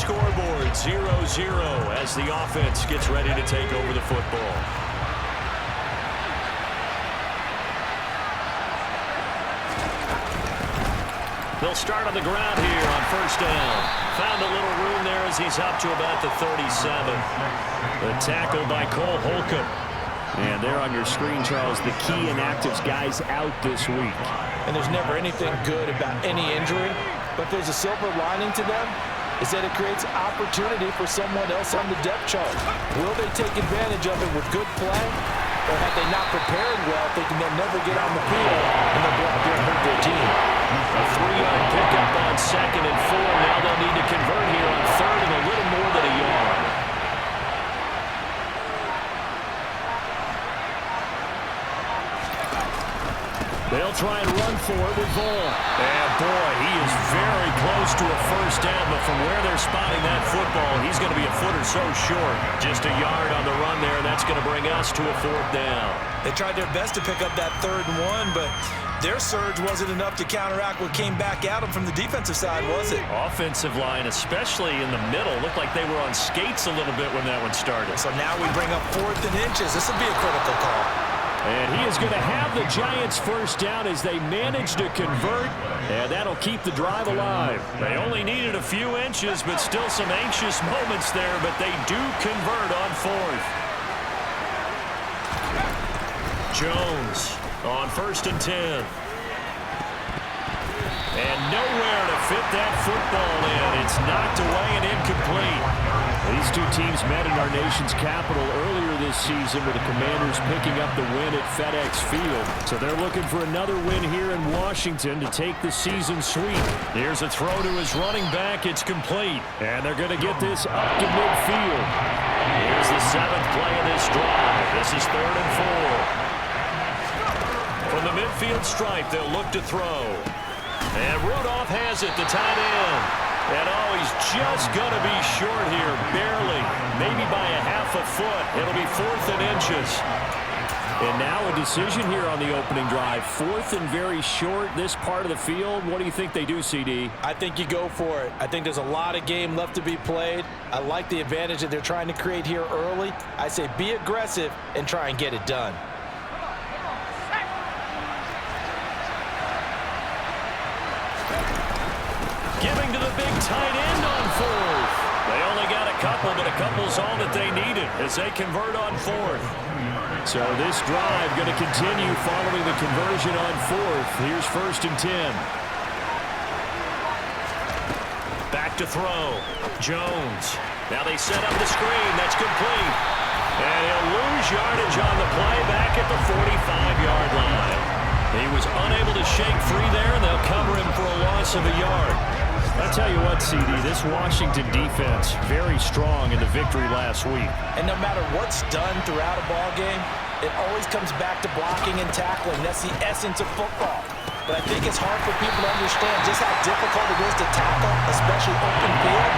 scoreboard, 0-0 as the offense gets ready to take over the football. They'll start on the ground here on first down. Found a little room there as he's up to about the 37. The tackle by Cole Holcomb. And there on your screen, Charles, the key inactives guys out this week. And there's never anything good about any injury, but there's a silver lining to them, is that it creates opportunity for someone else on the depth chart. Will they take advantage of it with good play, or have they not prepared well, thinking they'll never get on the field and they'll go out there and hurt their team? A 3-yard pickup on 2nd and 4. Now they'll need to convert here on 3rd and a little more than a yard. They'll try and run for it with Vaughn. And boy, he is very close to a first down, but from where they're spotting that football, he's going to be a foot or so short. Just a yard on the run there, and that's going to bring us to a 4th down. They tried their best to pick up that 3rd and 1, but their surge wasn't enough to counteract what came back at them from the defensive side, was it? Offensive line, especially in the middle, looked like they were on skates a little bit when that one started. So now we bring up 4th and inches. This will be a critical call. And he is going to have the Giants first down as they manage to convert, and that'll keep the drive alive. They only needed a few inches, but still some anxious moments there, but they do convert on 4th. Jones on 1st and 10. And nowhere to fit that football in. It's knocked away and incomplete. These two teams met in our nation's capital earlier this season with the Commanders picking up the win at FedEx Field. So they're looking for another win here in Washington to take the season sweep. Here's a throw to his running back. It's complete. And they're going to get this up to midfield. Here's the 7th play of this drive. This is 3rd and 4. From the midfield stripe, they'll look to throw. And Rudolph has it, the tight end. And he's just going to be short here, barely, maybe by a half a foot. It'll be 4th and inches. And now a decision here on the opening drive. 4th and very short, this part of the field. What do you think they do, CD? I think you go for it. I think there's a lot of game left to be played. I like the advantage that they're trying to create here early. I say be aggressive and try and get it done. Giving to the big tight end on 4th. They only got a couple, but a couple's all that they needed as they convert on 4th. So this drive going to continue following the conversion on 4th. Here's 1st and 10. Back to throw. Jones. Now they set up the screen. That's complete. And he'll lose yardage on the play back at the 45-yard line. He was unable to shake free there, and they'll cover him for a loss of a yard. I'll tell you what, CD, this Washington defense, very strong in the victory last week. And no matter what's done throughout a ball game, it always comes back to blocking and tackling. That's the essence of football. But I think it's hard for people to understand just how difficult it is to tackle, especially open field.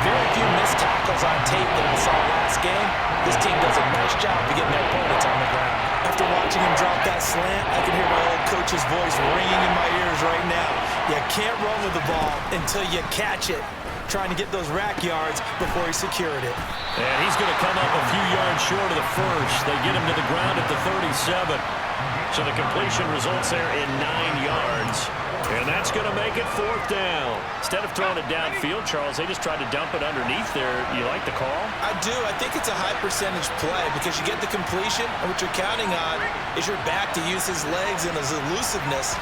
Very few missed tackles on tape that I saw last game. This team does a nice job of getting their opponents on the ground. After watching him drop that slant, I can hear my old coach's voice ringing in my ears right now. You can't run with the ball until you catch it. Trying to get those rack yards before he secured it. And he's going to come up a few yards short of the first. They get him to the ground at the 37. So the completion results there in 9 yards. And that's going to make it 4th down. Instead of throwing it downfield, Charles, they just tried to dump it underneath there. You like the call? I do. I think it's a high percentage play because you get the completion, and what you're counting on is your back to use his legs and his elusiveness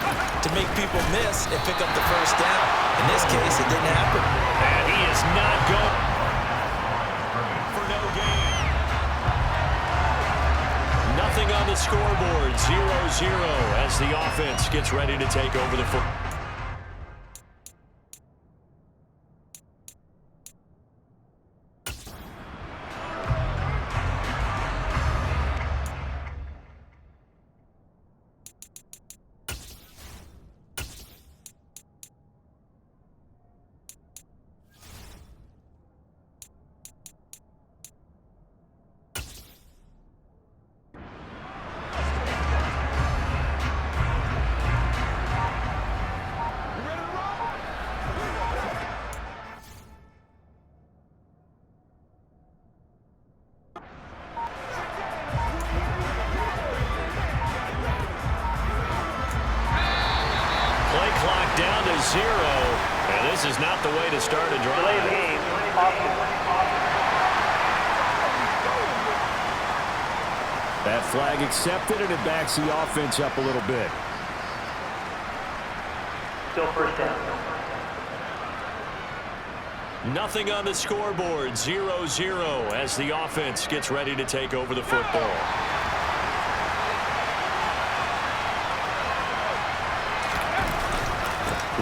to make people miss and pick up the first down. In this case, it didn't happen. And he is not going for no gain. Nothing on the scoreboard, 0-0 as the offense gets ready to take over the football. and this is not the way to start a drive. Delay the game. That flag accepted, and it backs the offense up a little bit. Still first down. Nothing on the scoreboard, 0-0 as the offense gets ready to take over the football.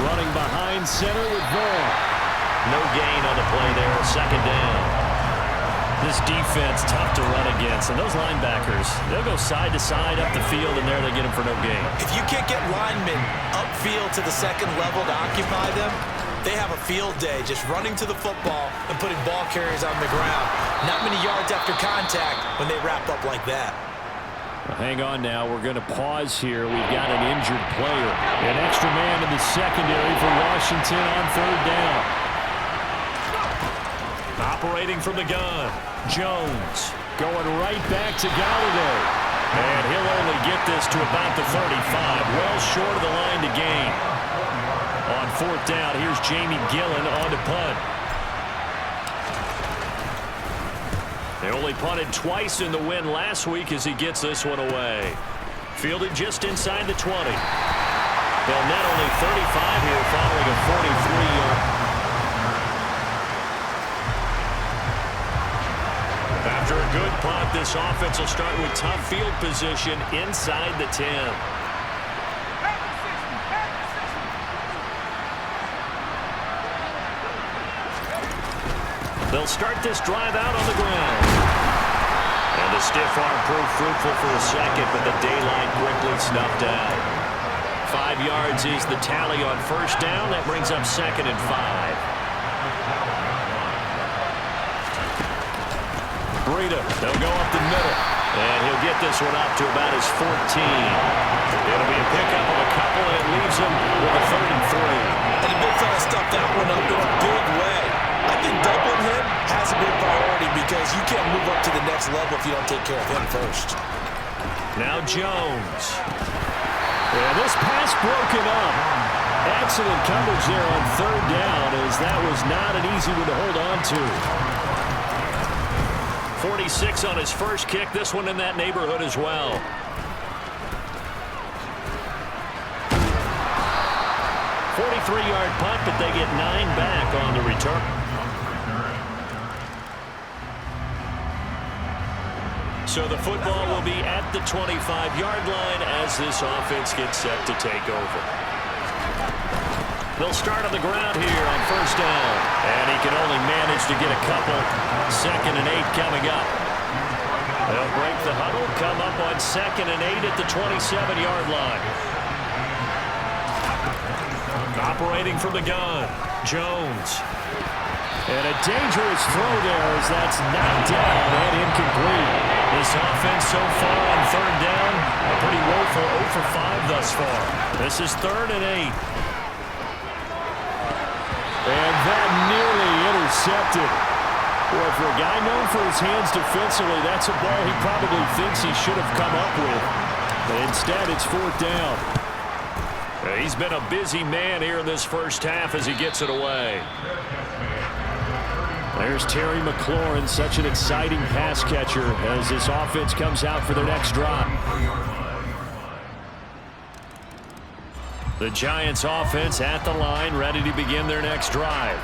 Running behind center with Vaughn. No gain on the play there, second down. This defense, tough to run against. And those linebackers, they'll go side to side up the field, and there they get them for no gain. If you can't get linemen upfield to the second level to occupy them, they have a field day just running to the football and putting ball carriers on the ground. Not many yards after contact when they wrap up like that. Well, hang on now. We're going to pause here. We've got an injured player. An extra man in the secondary for Washington on third down. Operating from the gun, Jones going right back to Golladay. And he'll only get this to about the 35, well short of the line to gain. On fourth down, here's Jamie Gillen on to punt. They only punted twice in the win last week as he gets this one away. Fielded just inside the 20. They'll net only 35 here following a 43-yard. After a good punt, this offense will start with tough field position inside the 10. They'll start this drive out on the ground. And the stiff arm proved fruitful for a second, but the daylight quickly snuffed out. 5 yards is the tally on first down. That brings up second and 5. Breida, they'll go up the middle. And he'll get this one up to about his 14. It'll be a pickup of a couple, and it leaves him with a 3rd and 3. And the big fella stuffed that one up in a big way. I think doubling him has a big priority because you can't move up to the next level if you don't take care of him first. Now Jones. And this pass broken up. Excellent coverage there on third down, as that was not an easy one to hold on to. 46 on his first kick. This one in that neighborhood as well. .43-yard punt, but they get 9 back on the return. So the football will be at the 25-yard line as this offense gets set to take over. They'll start on the ground here on first down. And he can only manage to get a couple. 2nd and 8 coming up. They'll break the huddle, come up on 2nd and 8 at the 27-yard line. Operating from the gun, Jones. And a dangerous throw there as that's knocked down and incomplete. This offense so far on third down, a pretty woeful 0 for 5 thus far. This is 3rd and 8. And that nearly intercepted. Boy, for a guy known for his hands defensively, that's a ball he probably thinks he should have come up with. But instead, it's 4th down. He's been a busy man here in this first half as he gets it away. There's Terry McLaurin, such an exciting pass catcher as this offense comes out for their next drive. The Giants offense at the line, ready to begin their next drive.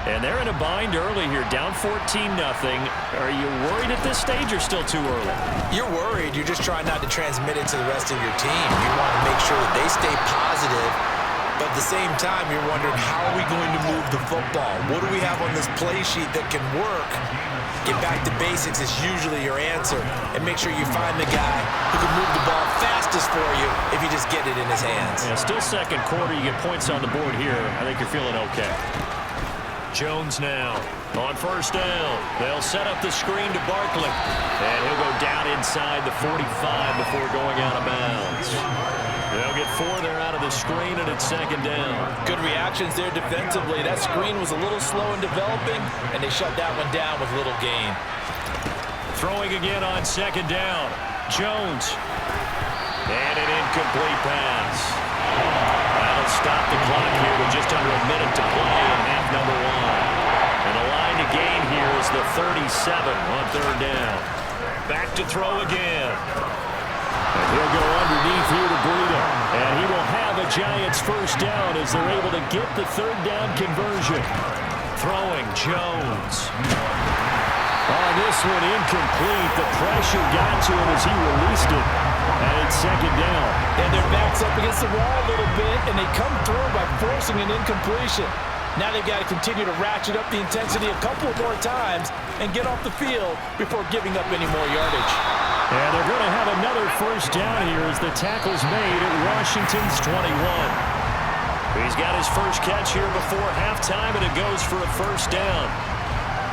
And they're in a bind early here, down 14-0. Are you worried at this stage or still too early? You're worried. You're just trying not to transmit it to the rest of your team. You want to make sure that they stay positive, but at the same time, you're wondering, how are we going to move the football? What do we have on this play sheet that can work? Get back to basics is usually your answer, and make sure you find the guy who can move the ball fastest for you if you just get it in his hands. Yeah, still second quarter. You get points on the board here. I think you're feeling okay. Jones now on first down. They'll set up the screen to Barkley, and he'll go down inside the 45 before going out of bounds. They'll get 4 there out of the screen, and it's 2nd down. Good reactions there defensively. That screen was a little slow in developing, and they shut that one down with little gain. Throwing again on 2nd down. Jones. And an incomplete pass. That'll They'll stop the clock here with just under a minute to play in half number 1. And the line to gain here is the 37 on third down. Back to throw again. And he'll go underneath here to Breida. And he will have a Giants first down as they're able to get the third down conversion. Throwing Jones. On this one, incomplete. The pressure got to him as he released it. And it's second down. And their back's up against the wall a little bit, and they come through by forcing an incompletion. Now they've got to continue to ratchet up the intensity a couple more times and get off the field before giving up any more yardage. And they're going to have another first down here as the tackle's made at Washington's 21. He's got his first catch here before halftime, and it goes for a first down.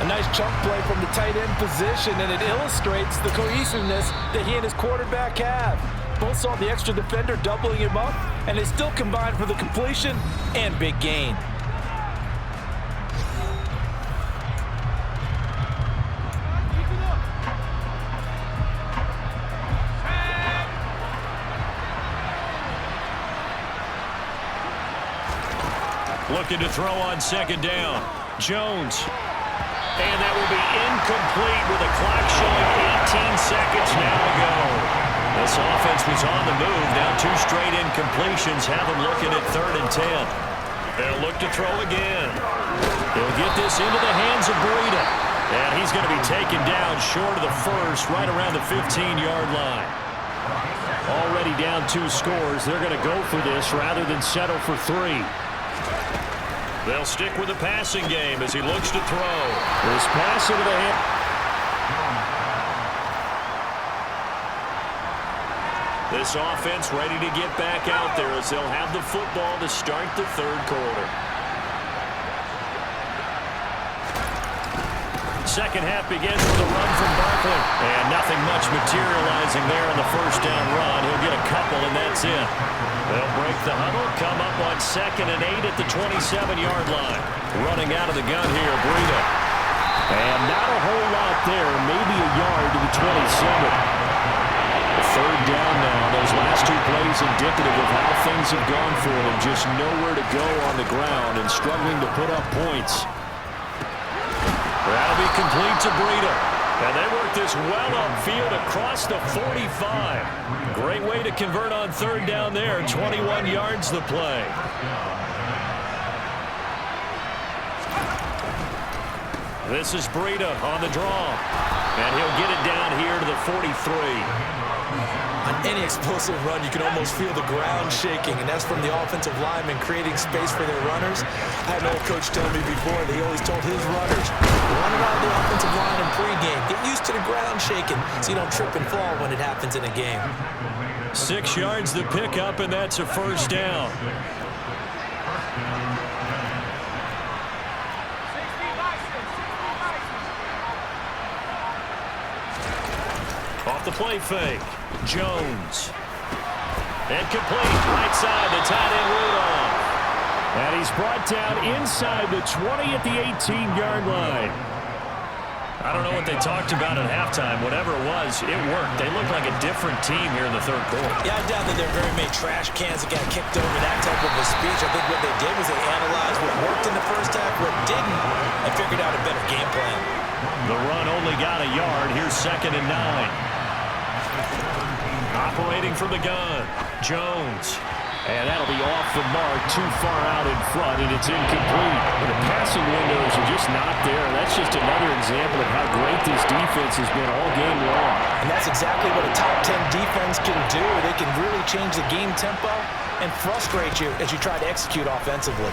A nice chunk play from the tight end position, and it illustrates the cohesiveness that he and his quarterback have. Both saw the extra defender doubling him up, and they still combined for the completion and big gain. Looking to throw on second down. Jones. And that will be incomplete with the clock showing 18 seconds now to go. This offense was on the move. Now 2 straight incompletions have them looking at 3rd and 10. They'll look to throw again. They'll get this into the hands of Breida. And he's going to be taken down short of the first, right around the 15-yard line. Already down 2 scores. They're going to go for this rather than settle for 3. They'll stick with the passing game as he looks to throw. This pass into the hand. This offense ready to get back out there as they'll have the football to start the 3rd quarter. Second half begins with a run from Barkley. And nothing much materializing there on the first down run. He'll get a couple, and that's it. They'll break the huddle, come up on 2nd and 8 at the 27-yard line. Running out of the gun here, Breida. And not a whole lot there, maybe a yard to the 27. Third down now. Those last 2 plays indicative of how things have gone for them. Just nowhere to go on the ground and struggling to put up points. That'll be complete to Breida. And they work this well upfield across the 45. Great way to convert on 3rd down there. 21 yards the play. This is Breida on the draw. And he'll get it down here to the 43. On any explosive run, you can almost feel the ground shaking, and that's from the offensive linemen creating space for their runners. I had an old coach tell me before that he always told his runners, run around the offensive line in pregame. Get used to the ground shaking so you don't trip and fall when it happens in a game. 6 yards the pickup, and that's a first down. Off the play fake. Jones. And complete. Right side to tight end Rudolph. And he's brought down inside the 20 at the 18-yard line. I don't know what they talked about at halftime. Whatever it was, it worked. They look like a different team here in the 3rd quarter. Yeah, I doubt that there are very many trash cans that got kicked over that type of a speech. I think what they did was they analyzed what worked in the first half, what didn't, and figured out a better game plan. The run only got a yard. Here's 2nd and 9. Operating from the gun, Jones. And that'll be off the mark, too far out in front, and it's incomplete. And the passing windows are just not there. That's just another example of how great this defense has been all game long. And that's exactly what a top 10 defense can do. They can really change the game tempo and frustrate you as you try to execute offensively.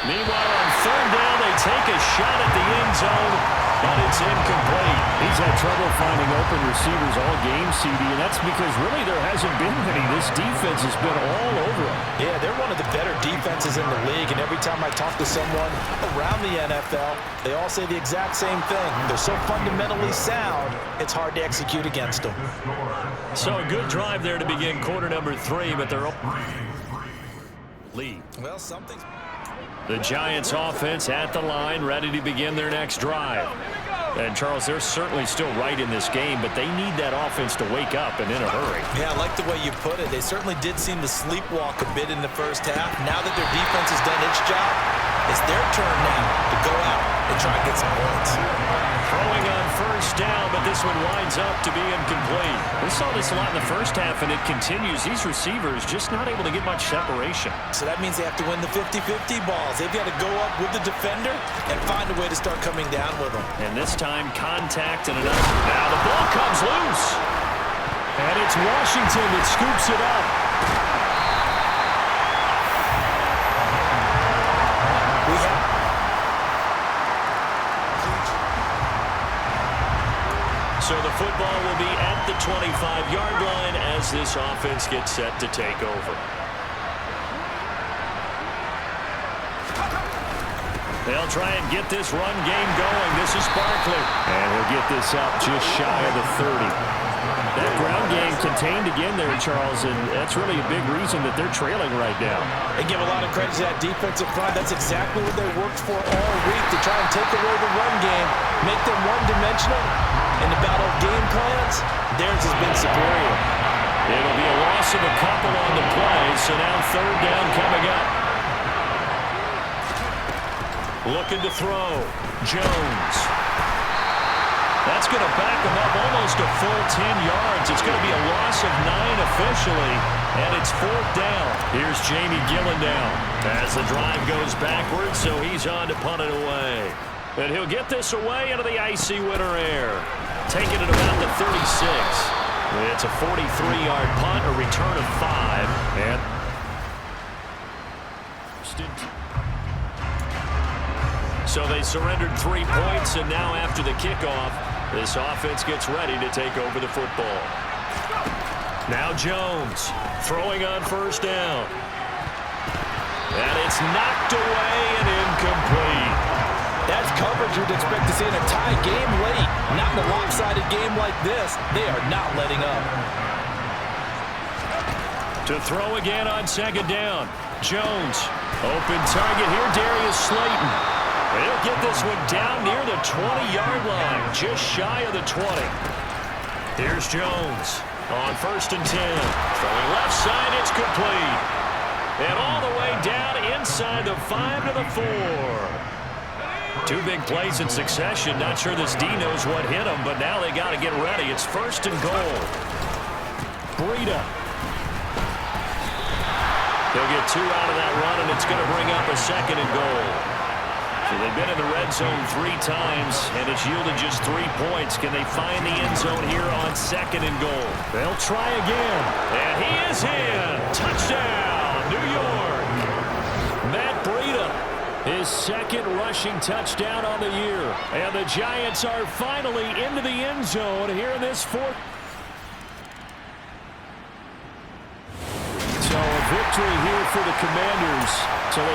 Meanwhile, on 3rd down, they take a shot at the end zone, but it's incomplete. He's had trouble finding open receivers all game, CD, and that's because really there hasn't been any. This defense has been all over him. Yeah, they're one of the better defenses in the league, and every time I talk to someone around the NFL, they all say the exact same thing. They're so fundamentally sound, it's hard to execute against them. So a good drive there to begin quarter number 3, but they're lead. Well, something's... The Giants offense at the line, ready to begin their next drive. And, Charles, they're certainly still right in this game, but they need that offense to wake up and in a hurry. Yeah, I like the way you put it. They certainly did seem to sleepwalk a bit in the first half. Now that their defense has done its job, it's their turn now to go out and try and get some points. Throwing on first down, but this one winds up to be incomplete. We saw this a lot in the first half, and it continues. These receivers just not able to get much separation. So that means they have to win the 50-50 balls. They've got to go up with the defender and find a way to start coming down with them. And this time, contact and another. Now the ball comes loose. And it's Washington that scoops it up. So the football will be at the 25-yard line as this offense gets set to take over. They'll try and get this run game going. This is Barkley. And he'll get this up just shy of the 30. That ground game contained again there, Charles, and that's really a big reason that they're trailing right now. They give a lot of credit to that defensive front. That's exactly what they worked for all week, to try and take away the run game, make them one-dimensional. In the battle of game plans, theirs has been superior. It'll be a loss of a couple on the play, so now third down coming up. Looking to throw. Jones. That's going to back him up almost a full 10 yards. It's going to be a loss of 9 officially, and it's fourth down. Here's Jamie Gillen down as the drive goes backwards, so he's on to punt it away. And he'll get this away into the icy winter air. Taking it about the 36. It's a 43-yard punt, a return of 5. And so they surrendered 3 points, and now after the kickoff, this offense gets ready to take over the football. Now Jones throwing on first down. And it's knocked away and incomplete. That's coverage you'd expect to see in a tie game late. Not in a lopsided game like this. They are not letting up. To throw again on second down. Jones. Open target here, Darius Slayton. He'll get this one down near the 20-yard line, just shy of the 20. Here's Jones on first and 10. Throwing left side, it's complete. And all the way down inside the 5 to the 4. 2 big plays in succession. Not sure this D knows what hit him, but now they got to get ready. It's first and goal. Breida. They'll get 2 out of that run, and it's going to bring up a second and goal. So they've been in the red zone 3 times, and it's yielded just 3 points. Can they find the end zone here on second and goal? They'll try again. And he is in. Touchdown, New York. Matt Breida. His second rushing touchdown on the year. And the Giants are finally into the end zone here in this fourth. So a victory here for the Commanders. So